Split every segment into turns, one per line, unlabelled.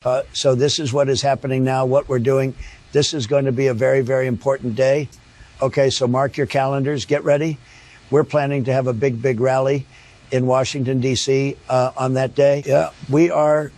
So this is what is happening now, what we're doing. This is going to be a very, very important day. Okay, so mark your calendars. Get ready. We're planning to have a big, big rally in Washington, D.C. On that day. Yeah, we're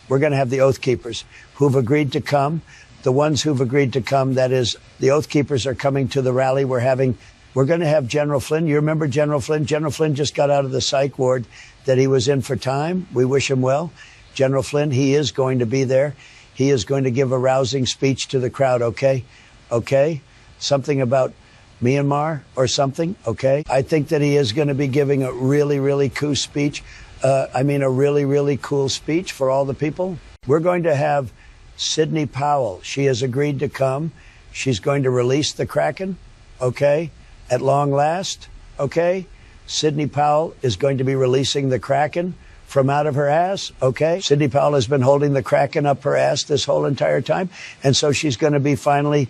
going to have the Oath Keepers who've agreed to come. The ones who've agreed to come, that is, the Oath Keepers are coming to the rally. We're going to have General Flynn. You remember General Flynn? General Flynn just got out of the psych ward that he was in for time. We wish him well. General Flynn, he is going to be there. He is going to give a rousing speech to the crowd, okay? Okay? Something about Myanmar or something, okay? I think that he is going to be giving a really, really cool speech. A really, really cool speech for all the people. We're going to have Sidney Powell. She has agreed to come. She's going to release the Kraken, okay? At long last, okay? Sidney Powell is going to be releasing the Kraken from out of her ass, okay? Sidney Powell has been holding the Kraken up her ass this whole entire time, and so she's going to be finally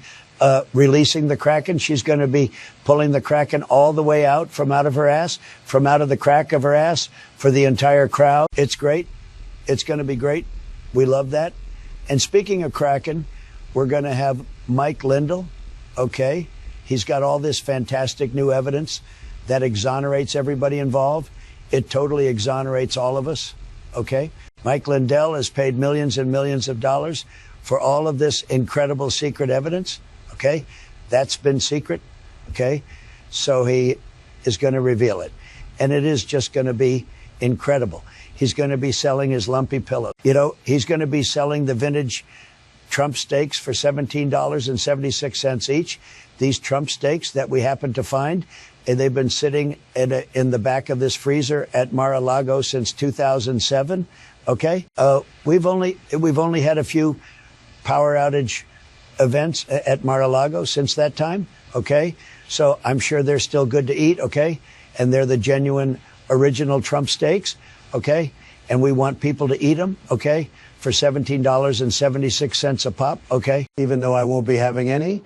releasing the Kraken. She's going to be pulling the Kraken all the way out from out of her ass, from out of the crack of her ass for the entire crowd. It's great. It's going to be great. We love that. And speaking of Kraken, we're going to have Mike Lindell, okay? He's got all this fantastic new evidence that exonerates everybody involved. It totally exonerates all of us, okay? Mike Lindell has paid millions and millions of dollars for all of this incredible secret evidence, okay? That's been secret, okay? So he is going to reveal it. And it is just going to be incredible. He's going to be selling his lumpy pillow. You know, he's going to be selling the vintage Trump steaks for $17.76 each. These Trump steaks that we happen to find, and they've been sitting in the back of this freezer at Mar-a-Lago since 2007. Okay, we've only had a few power outage events at Mar-a-Lago since that time. Okay, so I'm sure they're still good to eat. Okay, and they're the genuine original Trump steaks. Okay, and we want people to eat them. Okay, for $17.76 a pop. Okay, even though I won't be having any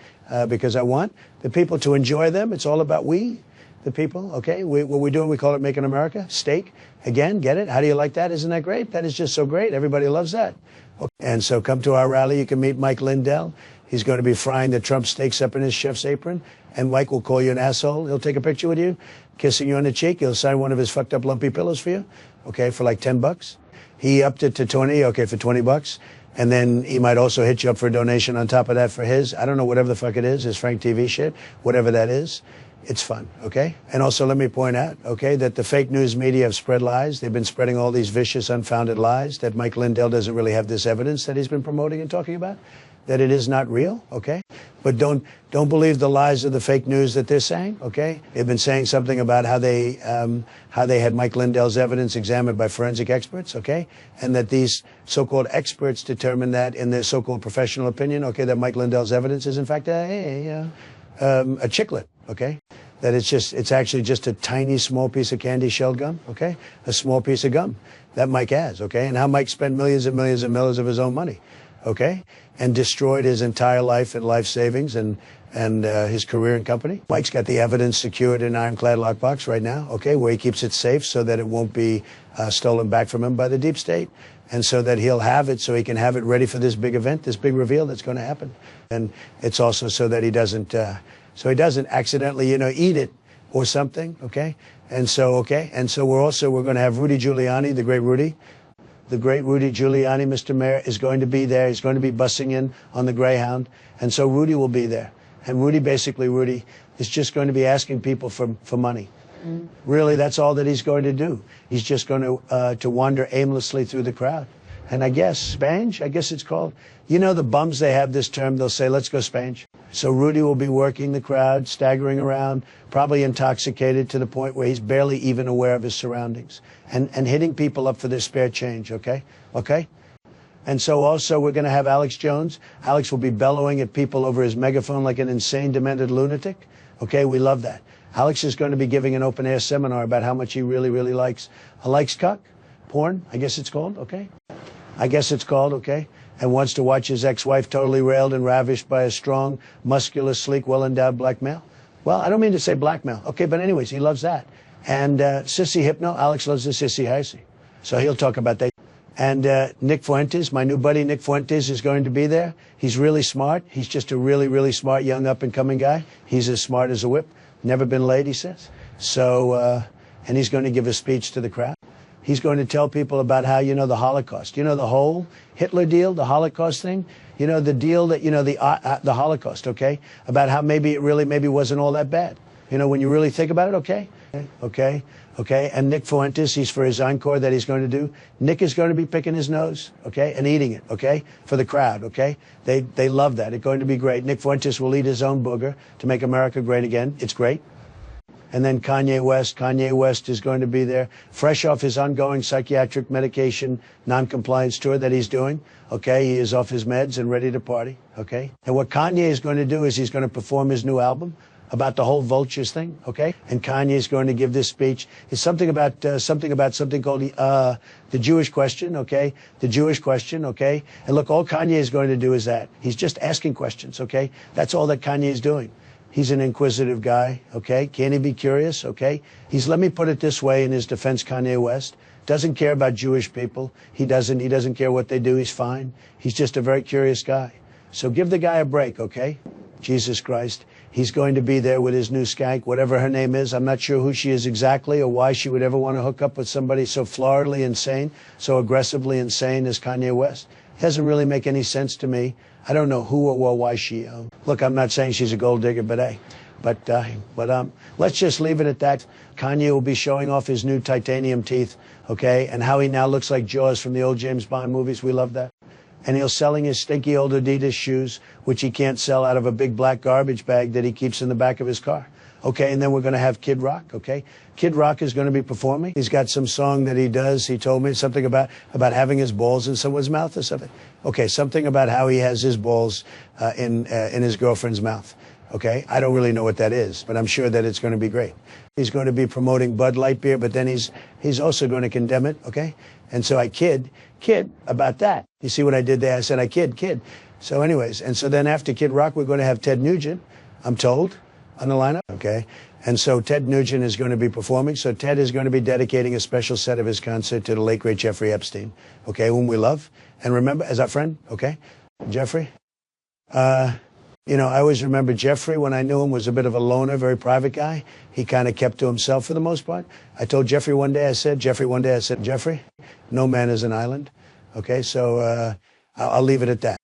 because I want the people to enjoy them. It's all about we. The people, okay? What we're doing, we call it Making America. Steak. Again, get it? How do you like that? Isn't that great? That is just so great. Everybody loves that. Okay. And so come to our rally. You can meet Mike Lindell. He's going to be frying the Trump steaks up in his chef's apron. And Mike will call you an asshole. He'll take a picture with you, kissing you on the cheek. He'll sign one of his fucked up lumpy pillows for you, okay, for like $10. He upped it to 20, okay, for $20. And then he might also hit you up for a donation on top of that for his, I don't know, whatever the fuck it is, his Frank TV shit, whatever that is. It's fun, okay? And also let me point out, okay, that the fake news media have spread lies. They've been spreading all these vicious, unfounded lies that Mike Lindell doesn't really have this evidence that he's been promoting and talking about, that it is not real, okay? But don't believe the lies of the fake news that they're saying, okay? They've been saying something about how they had Mike Lindell's evidence examined by forensic experts, okay? And that these so-called experts determined that in their so-called professional opinion, okay, that Mike Lindell's evidence is in fact a chiclet, okay? That it's actually just a tiny, small piece of candy shelled gum, okay? A small piece of gum that Mike has, okay? And how Mike spent millions and millions and millions of his own money, okay? And destroyed his entire life and life savings and his career and company. Mike's got the evidence secured in an ironclad lockbox right now, okay, where he keeps it safe so that it won't be stolen back from him by the deep state. And so that he'll have it so he can have it ready for this big event, this big reveal that's going to happen. And it's also so that he doesn't accidentally, eat it or something, okay? And so we're going to have Rudy Giuliani, the great Rudy Giuliani, Mr. Mayor, is going to be there. He's going to be bussing in on the Greyhound. And so Rudy will be there. And Rudy is just going to be asking people for money. Mm. Really, that's all that he's going to do. He's just going to wander aimlessly through the crowd. And I guess, spange, I guess it's called. The bums, they have this term. They'll say, let's go spange. So Rudy will be working the crowd, staggering around, probably intoxicated to the point where he's barely even aware of his surroundings, and hitting people up for their spare change, okay? Okay? And so also we're going to have Alex Jones. Alex will be bellowing at people over his megaphone like an insane, demented lunatic. Okay, we love that. Alex is going to be giving an open-air seminar about how much he really, really likes cuck, porn, I guess it's called, okay? I guess it's called, okay? And wants to watch his ex-wife totally railed and ravished by a strong, muscular, sleek, well-endowed black male. Well, I don't mean to say black male. Okay, but anyways, he loves that. And sissy hypno, Alex loves the sissy hissy. So he'll talk about that. And Nick Fuentes, my new buddy Nick Fuentes, is going to be there. He's really smart. He's just a really, really smart young up-and-coming guy. He's as smart as a whip. Never been late, he says. So, and he's going to give a speech to the crowd. He's going to tell people about how, the Holocaust. The whole Hitler deal, the Holocaust thing? The deal that, the Holocaust, okay? About how maybe it really wasn't all that bad. When you really think about it, okay? Okay, and Nick Fuentes, he's for his encore that he's going to do. Nick is going to be picking his nose, okay, and eating it, okay, for the crowd, okay? They love that. It's going to be great. Nick Fuentes will eat his own booger to make America great again. It's great. And then Kanye West is going to be there, fresh off his ongoing psychiatric medication non-compliance tour that he's doing, okay? He is off his meds and ready to party, okay? And what Kanye is going to do is he's going to perform his new album about the whole vultures thing, okay? And Kanye is going to give this speech. It's something about something called the Jewish question, okay? The Jewish question, okay? And look, all Kanye is going to do is that. He's just asking questions, okay? That's all that Kanye is doing. He's an inquisitive guy, okay? Can he be curious, okay? Let me put it this way in his defense, Kanye West doesn't care about Jewish people. He doesn't care what they do. He's fine. He's just a very curious guy. So give the guy a break, okay? Jesus Christ. He's going to be there with his new skank, whatever her name is. I'm not sure who she is exactly or why she would ever want to hook up with somebody so floridly insane, so aggressively insane as Kanye West. It doesn't really make any sense to me. I don't know who or why she. Look, I'm not saying she's a gold digger, but hey. But let's just leave it at that. Kanye will be showing off his new titanium teeth, okay, and how he now looks like Jaws from the old James Bond movies. We love that. And he's selling his stinky old Adidas shoes, which he can't sell out of a big black garbage bag that he keeps in the back of his car. Okay, and then we're going to have Kid Rock, okay? Kid Rock is going to be performing. He's got some song that he does. He told me something about having his balls in someone's mouth or something. Okay, something about how he has his balls in his girlfriend's mouth. Okay, I don't really know what that is, but I'm sure that it's going to be great. He's going to be promoting Bud Light beer, but then he's also going to condemn it, okay? And so I kid about that. You see what I did there? I said I kid. So anyways, and so then after Kid Rock, we're going to have Ted Nugent, I'm told, on the lineup, okay? And so Ted Nugent is going to be performing. So Ted is going to be dedicating a special set of his concert to the late, great Jeffrey Epstein, okay, whom we love. And remember, as our friend, okay? Jeffrey. I always remember Jeffrey, when I knew him, was a bit of a loner, very private guy. He kind of kept to himself for the most part. I told Jeffrey one day, I said, Jeffrey, no man is an island. Okay, so I'll leave it at that.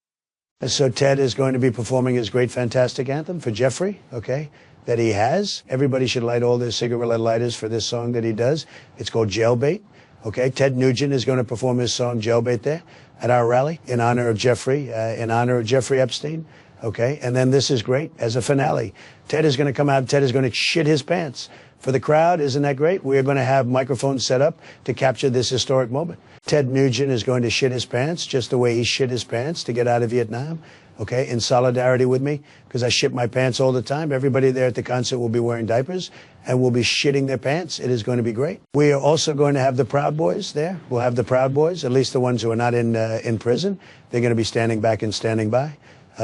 So Ted is going to be performing his great, fantastic anthem for Jeffrey, okay, that he has. Everybody should light all their cigarette lighters for this song that he does. It's called Jailbait, okay? Ted Nugent is going to perform his song Jailbait there at our rally in honor of Jeffrey Epstein. Okay, and then this is great as a finale. Ted is going to come out. Ted is going to shit his pants for the crowd. Isn't that great? We're going to have microphones set up to capture this historic moment. Ted Nugent is going to shit his pants just the way he shit his pants to get out of Vietnam. Okay, in solidarity with me, because I shit my pants all the time. Everybody there at the concert will be wearing diapers and will be shitting their pants. It is going to be great. We are also going to have the Proud Boys there. We'll have the Proud Boys, at least the ones who are not in prison. They're going to be standing back and standing by.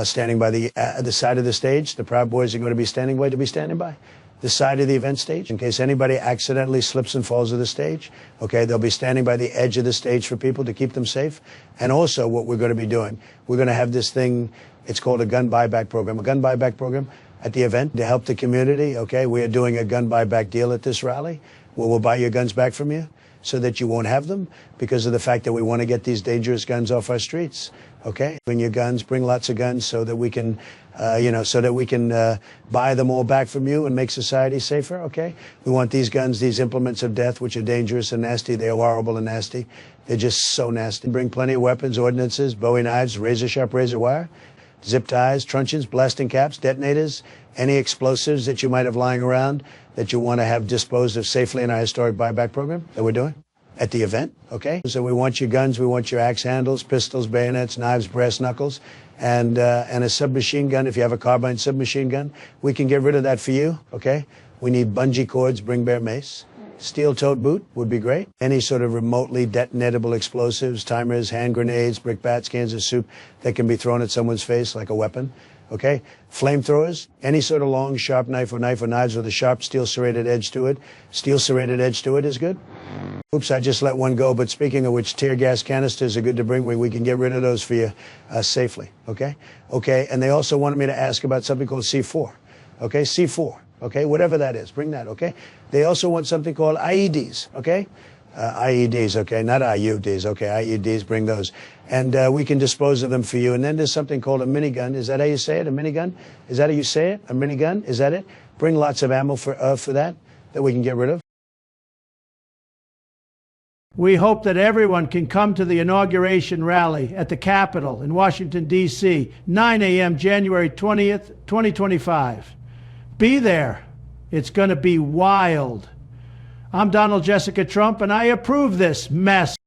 Standing by the side of the stage. The Proud Boys are going to be standing by the side of the event stage in case anybody accidentally slips and falls to the stage. Okay, they'll be standing by the edge of the stage for people to keep them safe. And also what we're going to be doing, we're going to have this thing, it's called a gun buyback program at the event to help the community. Okay, we are doing a gun buyback deal at this rally where we'll buy your guns back from you so that you won't have them because of the fact that we want to get these dangerous guns off our streets. Okay, bring your guns, bring lots of guns so that we can, buy them all back from you and make society safer. Okay, we want these guns, these implements of death, which are dangerous and nasty. They are horrible and nasty. They're just so nasty. Bring plenty of weapons, ordnances, Bowie knives, razor sharp razor wire, zip ties, truncheons, blasting caps, detonators, any explosives that you might have lying around that you want to have disposed of safely in our historic buyback program that we're doing at the event, okay? So we want your guns, we want your axe handles, pistols, bayonets, knives, brass knuckles, and a submachine gun. If you have a carbine submachine gun, we can get rid of that for you, okay? We need bungee cords, bring bear mace. Steel-toed boot would be great. Any sort of remotely detonatable explosives, timers, hand grenades, brick bats, cans of soup that can be thrown at someone's face like a weapon. Okay? Flamethrowers, any sort of long, sharp knife or knives with a sharp steel serrated edge to it. Steel serrated edge to it is good. Oops, I just let one go. But speaking of which, tear gas canisters are good to bring. We can get rid of those for you safely. Okay? Okay. And they also wanted me to ask about something called C4. Okay? C4. Okay? Whatever that is. Bring that. Okay? They also want something called IEDs. Okay? IEDs, okay, not IUDs, okay, IEDs, bring those. And we can dispose of them for you. And then there's something called a minigun. Is that how you say it, a minigun? Is that how you say it, a minigun? Is that it? Bring lots of ammo for that we can get rid of.
We hope that everyone can come to the inauguration rally at the Capitol in Washington, D.C., 9 a.m., January 20th, 2025. Be there. It's going to be wild. I'm Donald Jessica Trump, and I approve this mess.